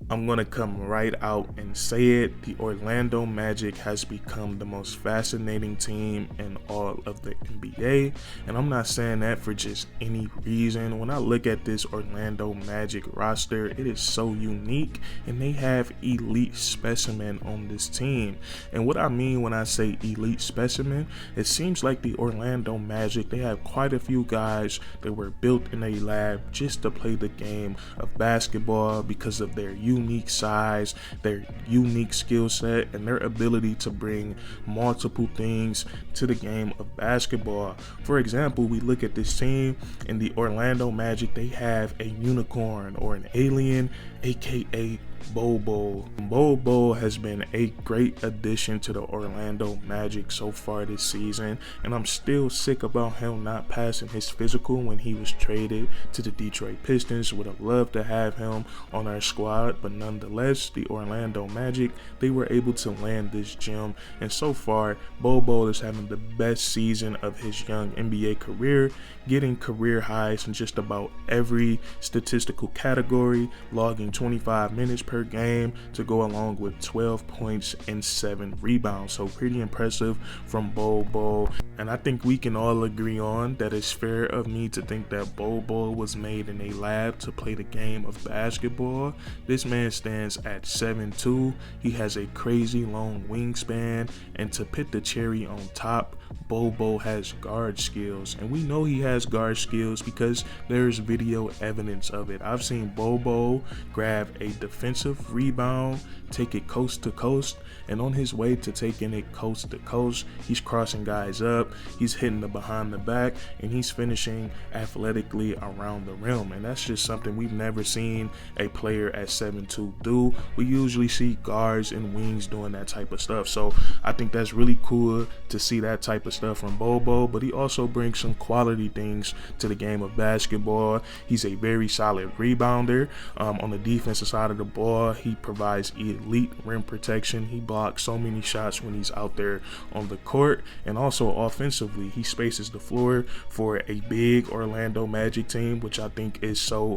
I'm going to come right out and say it. The Orlando Magic has become the most fascinating team in all of the NBA. And I'm not saying that for just any reason. When I look at this Orlando Magic roster, it is so unique and they have elite specimen on this team. And what I mean when I say elite specimen, it seems like the Orlando Magic, they have quite a few guys that were built in a lab just to play the game of basketball because of their unique size, their unique skill set, and their ability to bring multiple things to the game of basketball. For example, we look at this team in the Orlando Magic, they have a unicorn or an alien, aka Bobo. Bobo has been a great addition to the Orlando Magic so far this season, and I'm still sick about him not passing his physical when he was traded to the Detroit Pistons. Would have loved to have him on our squad, but nonetheless, the Orlando Magic, they were able to land this gem, and so far, Bobo is having the best season of his young NBA career, getting career highs in just about every statistical category, logging 25 minutes per game to go along with 12 points and 7 rebounds. So pretty impressive from Bobo. And I think we can all agree on that it's fair of me to think that Bobo was made in a lab to play the game of basketball. This man stands at 7'2". He has a crazy long wingspan, and to put the cherry on top, Bobo has guard skills, and we know he has guard skills because there's video evidence of it. I've seen Bobo grab a defensive rebound, take it coast to coast, and on his way to taking it coast to coast, he's crossing guys up, he's hitting the behind the back, and he's finishing athletically around the rim. And that's just something we've never seen a player at 7'2" do. We usually see guards and wings doing that type of stuff, so I think that's really cool to see that type of stuff from Bobo. But he also brings some quality things to the game of basketball. He's a very solid rebounder. On the defensive side of the ball, he provides elite rim protection. He blocks so many shots when he's out there on the court, and also offensively, he spaces the floor for a big Orlando Magic team, which I think is so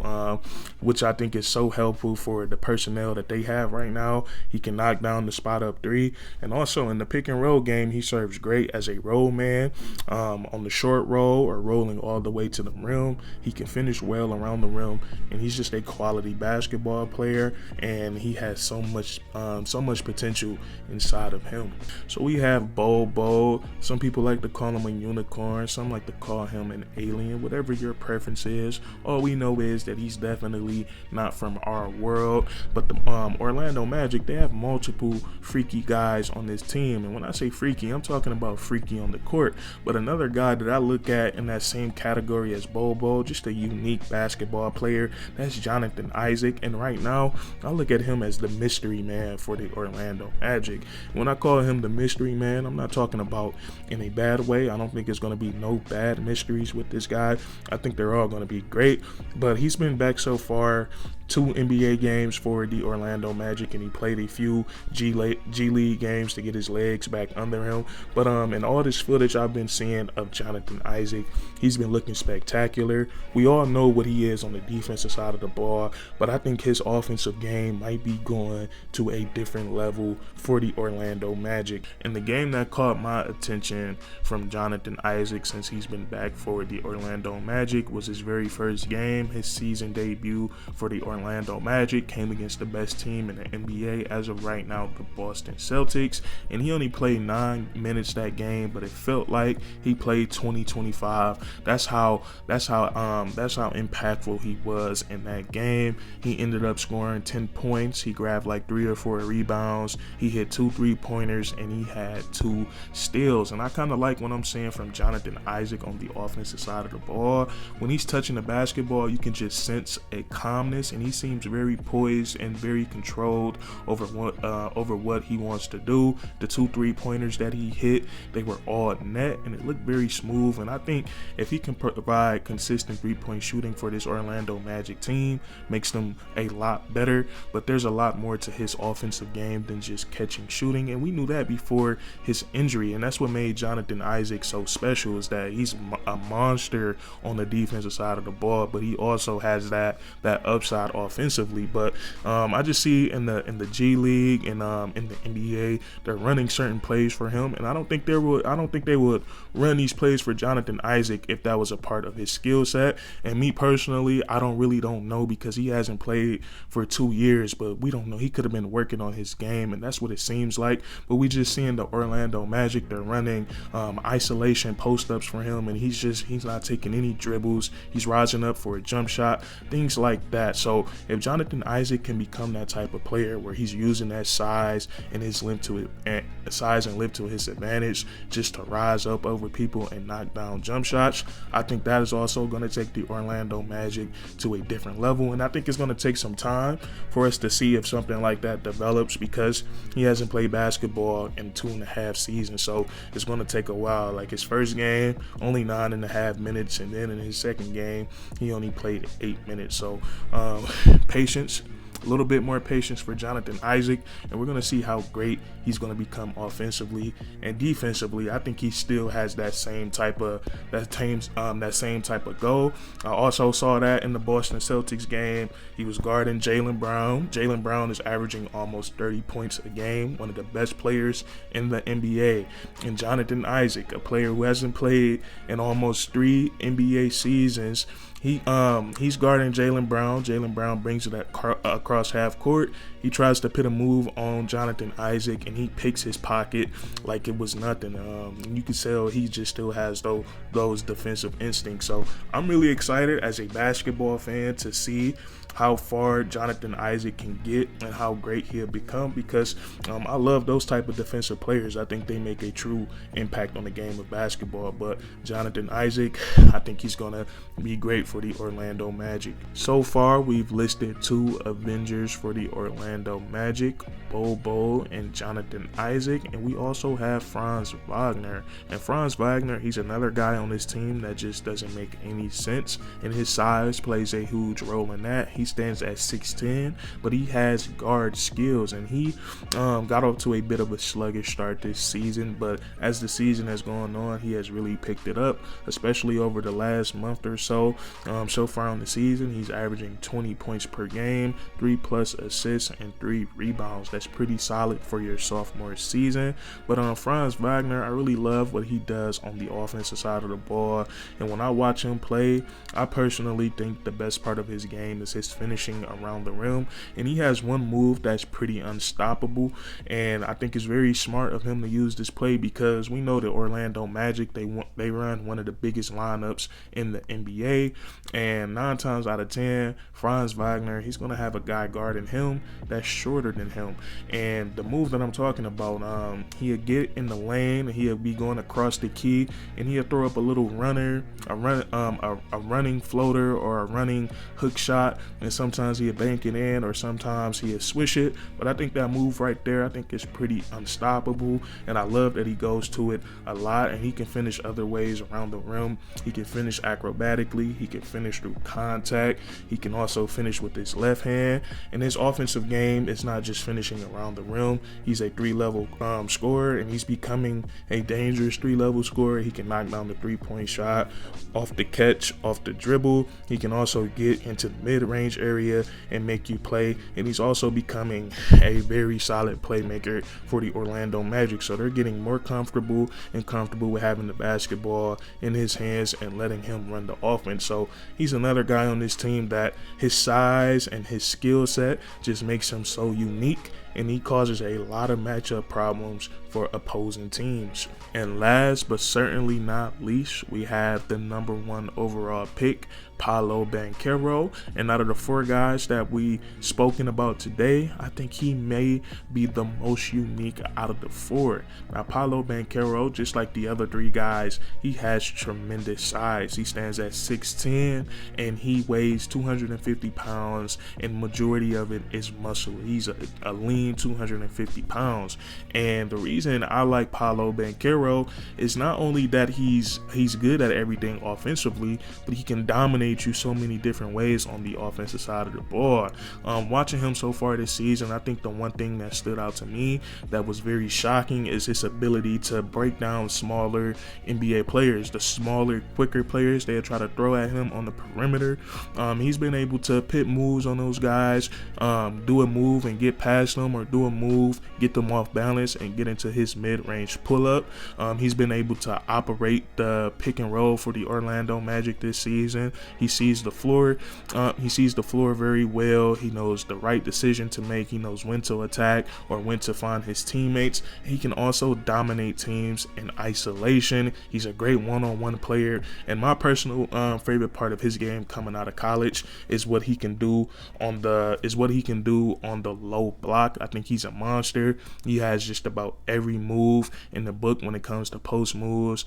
helpful for the personnel that they have right now. He can knock down the spot up three, and also in the pick and roll game, he serves great as a roll man on the short roll or rolling all the way to the rim. He can finish well around the rim, and he's just a quality basketball player, and he has so much potential inside of him. So we have Bobo. Some people like to call him a unicorn, some like to call him an alien, whatever your preference is. All we know is that he's definitely not from our world. But the Orlando Magic, they have multiple freaky guys on this team, and when I say freaky, I'm talking about freaky on the court. But another guy that I look at in that same category as Bobo, just a unique basketball player, that's Jonathan Isaac. And right now, I look at him as the mystery man for the Orlando Magic. When I call him the mystery man, I'm not talking about in a bad way. I don't think it's going to be no bad mysteries with this guy. I think they're all going to be great, but he's been back so far 2 NBA games for the Orlando Magic, and he played a few G League games to get his legs back under him. But in all this footage I've been seeing of Jonathan Isaac, he's been looking spectacular. We all know what he is on the defensive side of the ball, but I think his offensive game might be going to a different level for the Orlando Magic. And the game that caught my attention from Jonathan Isaac since he's been back for the Orlando Magic was his very first game. His season debut for the Orlando Magic came against the best team in the NBA as of right now, the Boston Celtics, and he only played 9 minutes that game, but it felt like he played 20-25. That's how impactful he was in that game. He ended up scoring 10 points. He grabbed like 3 or 4 rebounds. He hit 2 3-pointers, and he had 2 steals. And I kind of like what I'm seeing from Jonathan Isaac on the offensive side of the ball. When he's touching the basketball, you can just sense a calmness, and he seems very poised and very controlled over what he wants to do. The 2 3-pointers that he hit, they were all net, and it looked very smooth. And I think if he can provide consistent 3-point shooting for this Orlando Magic team, makes them a lot better. But there's a lot more to his offensive game than just catching shooting, and we knew that before his injury. And that's what made Jonathan Isaac so special, is that he's a monster on the defensive side of the ball, but he also has that upside offensively. But I just see in the G League and in the NBA, they're running certain plays for him, and I don't think they would run these plays for Jonathan Isaac if that was a part of his skill set. And me personally, I don't know, because he hasn't played for 2 years, but we don't know. He could have been working on his game, and that's what it seems like. But we just seeing the Orlando Magic, they're running isolation post-ups for him, and he's not taking any dribbles. He's rising up for a jump shot, things like that. So if Jonathan Isaac can become that type of player where he's using that size and his length to his advantage just to rise up over people and knock down jump shots, I think that is also going to take the Orlando Magic to a different level. And I think it's going to take some time for us to see if something like that develops, because he hasn't played basketball in 2.5 seasons. So it's going to take a while. Like his first game, only 9.5 minutes, and then in his second game, he only played 8 minutes. So patience. A little bit more patience for Jonathan Isaac, and we're going to see how great he's going to become offensively and defensively. I think he still has that same type of goal. I also saw that in the Boston Celtics game. He was guarding Jaylen Brown. Jaylen Brown is averaging almost 30 points a game, one of the best players in the NBA. And Jonathan Isaac, a player who hasn't played in almost 3 NBA seasons, he's guarding Jaylen Brown. Jaylen Brown brings it across half court. He tries to put a move on Jonathan Isaac, and he picks his pocket like it was nothing. You can tell he just still has those defensive instincts. So I'm really excited as a basketball fan to see how far Jonathan Isaac can get and how great he'll become, because I love those type of defensive players. I think they make a true impact on the game of basketball. But Jonathan Isaac, I think he's going to be great for the Orlando Magic. So far, we've listed 2 Avengers for the Orlando Magic, Bobo and Jonathan Isaac, and we also have Franz Wagner. And Franz Wagner, he's another guy on this team that just doesn't make any sense, and his size plays a huge role in that. He stands at 6'10", but he has guard skills, and he got off to a bit of a sluggish start this season, but as the season has gone on, he has really picked it up, especially over the last month or so. So far on the season, he's averaging 20 points per game, 3+ assists, and 3 rebounds. That's pretty solid for your sophomore season. But on Franz Wagner, I really love what he does on the offensive side of the ball, and when I watch him play, I personally think the best part of his game is his finishing around the rim, and he has one move that's pretty unstoppable, and I think it's very smart of him to use this play, because we know the Orlando Magic, they run one of the biggest lineups in the NBA, and 9 times out of 10, Franz Wagner, he's going to have a guy guarding him that's shorter than him. And the move that I'm talking about, he'll get in the lane, and he'll be going across the key, and he'll throw up a little a running floater or a running hook shot, and sometimes he'll bank it in, or sometimes he'll swish it. But I think that move right there, I think is pretty unstoppable, and I love that he goes to it a lot, and he can finish other ways around the rim. He can finish acrobatically, he can finish through contact, he can also finish with his left hand, and his offensive game is not just finishing around the rim. He's a 3-level scorer, and he's becoming a dangerous 3-level scorer. He can knock down the 3-point shot off the catch, off the dribble. He can also get into the mid-range area and make you play, and he's also becoming a very solid playmaker for the Orlando Magic. So they're getting more comfortable with having the basketball in his hands and letting him run the offense. So he's another guy on this team that his size and his skill set just makes him so unique, and he causes a lot of matchup problems for opposing teams. And last but certainly not least, we have the number 1 overall pick, Paulo Bando. And out of the 4 guys that we spoken about today, I think he may be the most unique out of the 4. Now, Paulo Bando, just like the other 3 guys, he has tremendous size. He stands at 6'10", and he weighs 250 pounds, and majority of it is muscle. He's a lean 250 pounds. And the reason I like Paulo Bando is not only that he's good at everything offensively, but he can dominate dominate you so many different ways on the offensive side of the ball. Watching him so far this season, I think the one thing that stood out to me that was very shocking is his ability to break down smaller NBA players, the smaller, quicker players. They'll try to throw at him on the perimeter. He's been able to pit moves on those guys, do a move and get past them, or do a move, get them off balance and get into his mid-range pull-up. He's been able to operate the pick and roll for the Orlando Magic this season. He sees the floor. He sees the floor very well. He knows the right decision to make. He knows when to attack or when to find his teammates. He can also dominate teams in isolation. He's a great one-on-one player, and my personal favorite part of his game coming out of college is what he can do on the low block. I think he's a monster. He has just about every move in the book when it comes to post moves.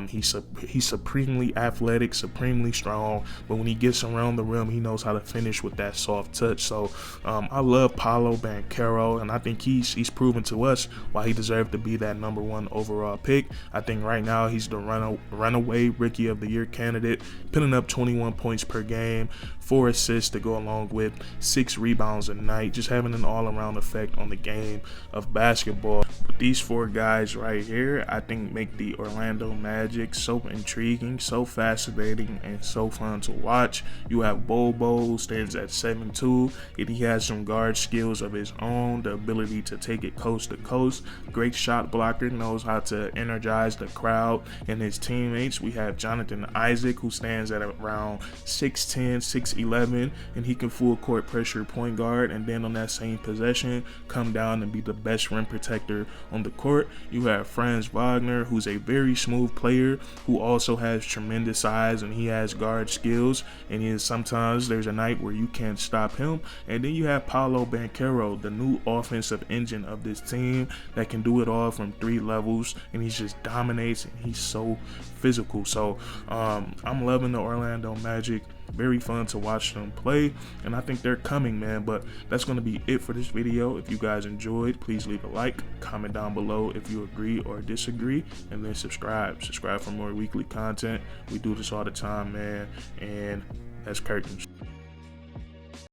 He's supremely athletic, supremely strong, but when he gets around the rim, he knows how to finish with that soft touch. So I love Paulo Bando, and I think he's proven to us why he deserved to be that #1 overall pick. I think right now he's the runaway Rookie of the Year candidate, putting up 21 points per game, 4 assists to go along with 6 rebounds a night, just having an all-around effect on the game of basketball. But these 4 guys right here, I think, make the Orlando Magic so intriguing, so fascinating, and so fun to watch. You have Bobo, who stands at 7'2", and he has some guard skills of his own, the ability to take it coast to coast. Great shot blocker, knows how to energize the crowd and his teammates. We have Jonathan Isaac, who stands at around 6'10", 6'11", and he can full court pressure point guard, and then on that same possession come down and be the best rim protector on the court. You have Franz Wagner, who's a very smooth player who also has tremendous size, and he has guard skills, and sometimes there's a night where you can't stop him. And then you have Paulo Bando, the new offensive engine of this team that can do it all from 3 levels, and he just dominates, and he's so physical. So I'm loving the Orlando Magic. Very fun to watch them play, and I think they're coming, man. But that's going to be it for this video. If you guys enjoyed, please leave a like, comment down below if you agree or disagree, and then subscribe for more weekly content. We do this all the time, man, and that's curtains.